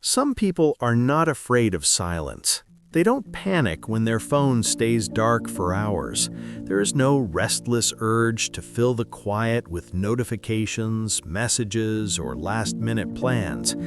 Some people are not afraid of silence. They don't panic when their phone stays dark for hours. There is no restless urge to fill the quiet with notifications, messages, or last-minute plans.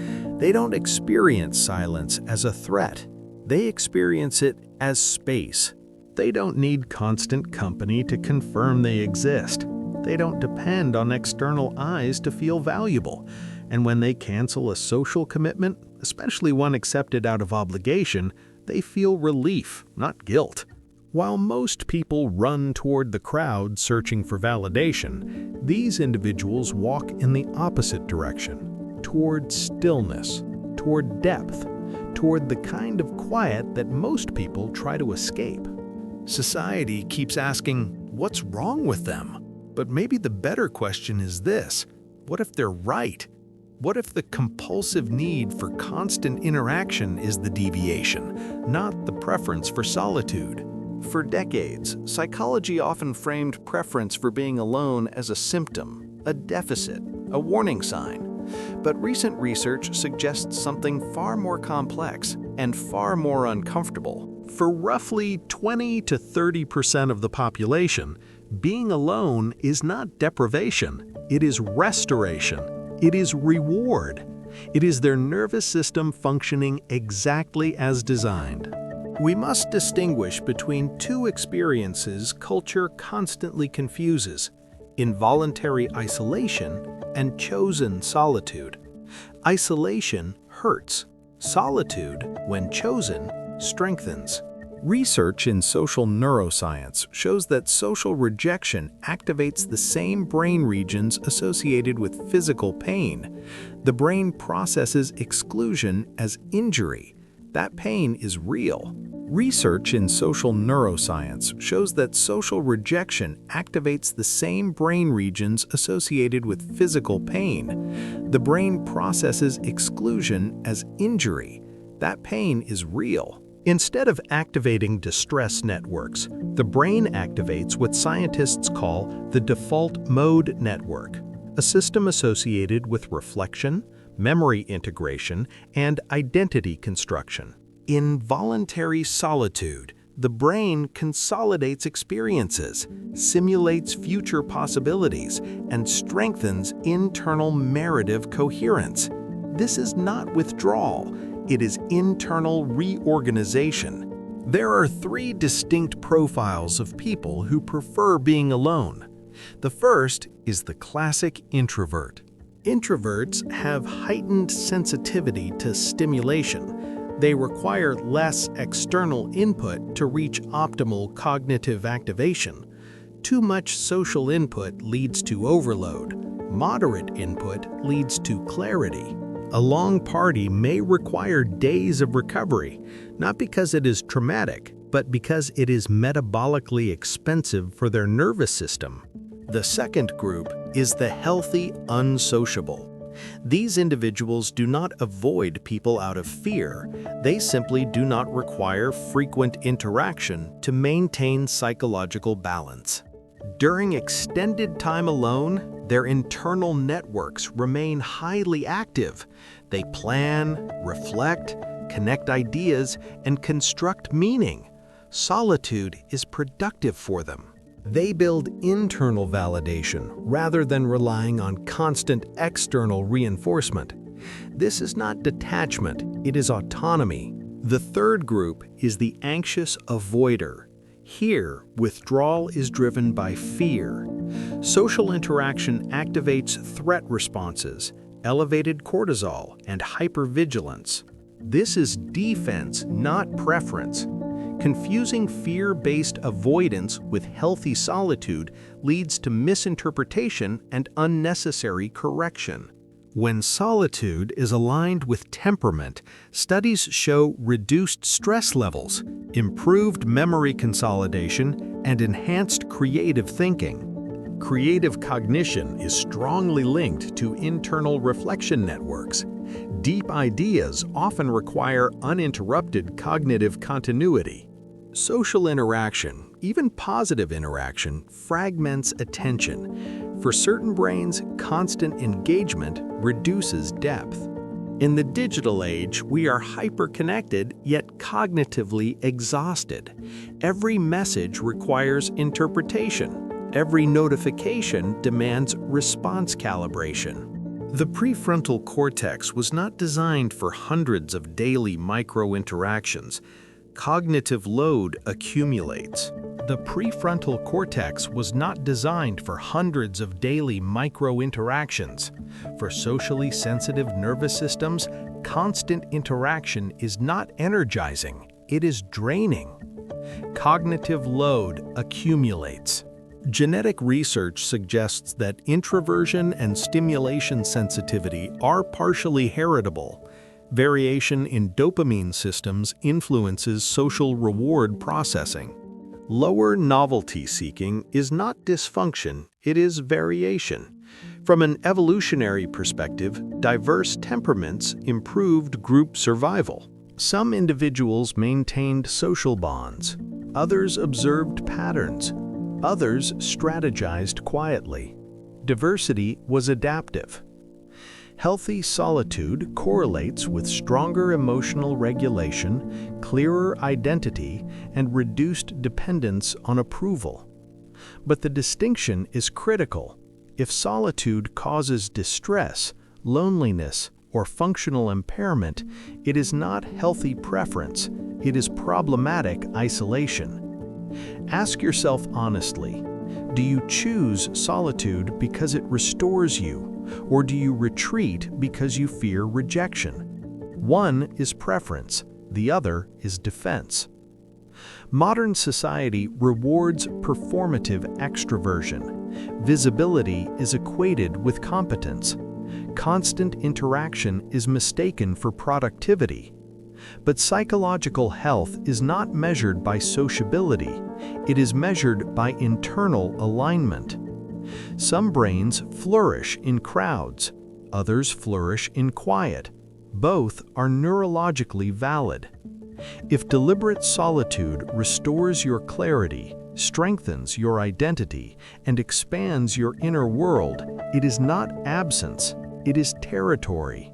They don't experience silence as a threat. They experience it as space. They don't need constant company to confirm they exist. They don't depend on external eyes to feel valuable. And when they cancel a social commitment, especially one accepted out of obligation, they feel relief, not guilt. While most people run toward the crowd searching for validation, these individuals walk in the opposite direction, toward stillness, toward depth, toward the kind of quiet that most people try to escape. Society keeps asking, what's wrong with them? But maybe the better question is this: what if they're right? What if the compulsive need for constant interaction is the deviation, not the preference for solitude? For decades, psychology often framed preference for being alone as a symptom, a deficit, a warning sign. But recent research suggests something far more complex and far more uncomfortable. For roughly 20 to 30% of the population, being alone is not deprivation, it is restoration. It is reward. It is their nervous system functioning exactly as designed. We must distinguish between two experiences culture constantly confuses: involuntary isolation and chosen solitude. Isolation hurts. Solitude, when chosen, strengthens. Research in social neuroscience shows that social rejection activates the same brain regions associated with physical pain. The brain processes exclusion as injury. That pain is real. Research in social neuroscience shows that social rejection activates the same brain regions associated with physical pain. The brain processes exclusion as injury. That pain is real. Instead of activating distress networks, the brain activates what scientists call the default mode network, a system associated with reflection, memory integration, and identity construction. In voluntary solitude, the brain consolidates experiences, simulates future possibilities, and strengthens internal narrative coherence. This is not withdrawal. It is internal reorganization. There are three distinct profiles of people who prefer being alone. The first is the classic introvert. Introverts have heightened sensitivity to stimulation. They require less external input to reach optimal cognitive activation. Too much social input leads to overload. Moderate input leads to clarity. A long party may require days of recovery, not because it is traumatic, but because it is metabolically expensive for their nervous system. The second group is the healthy unsociable. These individuals do not avoid people out of fear. They simply do not require frequent interaction to maintain psychological balance. During extended time alone, their internal networks remain highly active. They plan, reflect, connect ideas, and construct meaning. Solitude is productive for them. They build internal validation rather than relying on constant external reinforcement. This is not detachment, it is autonomy. The third group is the anxious avoider. Here, withdrawal is driven by fear. Social interaction activates threat responses, elevated cortisol, and hypervigilance. This is defense, not preference. Confusing fear-based avoidance with healthy solitude leads to misinterpretation and unnecessary correction. When solitude is aligned with temperament, studies show reduced stress levels, improved memory consolidation, and enhanced creative thinking. Creative cognition is strongly linked to internal reflection networks. Deep ideas often require uninterrupted cognitive continuity. Social interaction, even positive interaction, fragments attention. For certain brains, constant engagement reduces depth. In the digital age, we are hyper-connected yet cognitively exhausted. Every message requires interpretation. Every notification demands response calibration. The prefrontal cortex was not designed for hundreds of daily micro-interactions. Cognitive load accumulates. The prefrontal cortex was not designed for hundreds of daily micro-interactions. For socially sensitive nervous systems, constant interaction is not energizing, it is draining. Cognitive load accumulates. Genetic research suggests that introversion and stimulation sensitivity are partially heritable. Variation in dopamine systems influences social reward processing. Lower novelty seeking is not dysfunction, it is variation. From an evolutionary perspective, diverse temperaments improved group survival. Some individuals maintained social bonds, others observed patterns, others strategized quietly. Diversity was adaptive. Healthy solitude correlates with stronger emotional regulation, clearer identity, and reduced dependence on approval. But the distinction is critical. If solitude causes distress, loneliness, or functional impairment, it is not healthy preference, it is problematic isolation. Ask yourself honestly, do you choose solitude because it restores you? Or do you retreat because you fear rejection? One is preference, the other is defense. Modern society rewards performative extroversion. Visibility is equated with competence. Constant interaction is mistaken for productivity. But psychological health is not measured by sociability, it is measured by internal alignment. Some brains flourish in crowds, others flourish in quiet. Both are neurologically valid. If deliberate solitude restores your clarity, strengthens your identity, and expands your inner world, it is not absence, it is territory.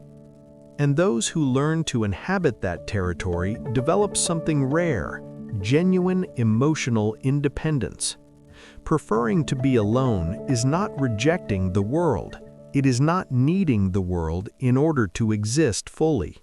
And those who learn to inhabit that territory develop something rare, genuine emotional independence. Preferring to be alone is not rejecting the world. It is not needing the world in order to exist fully.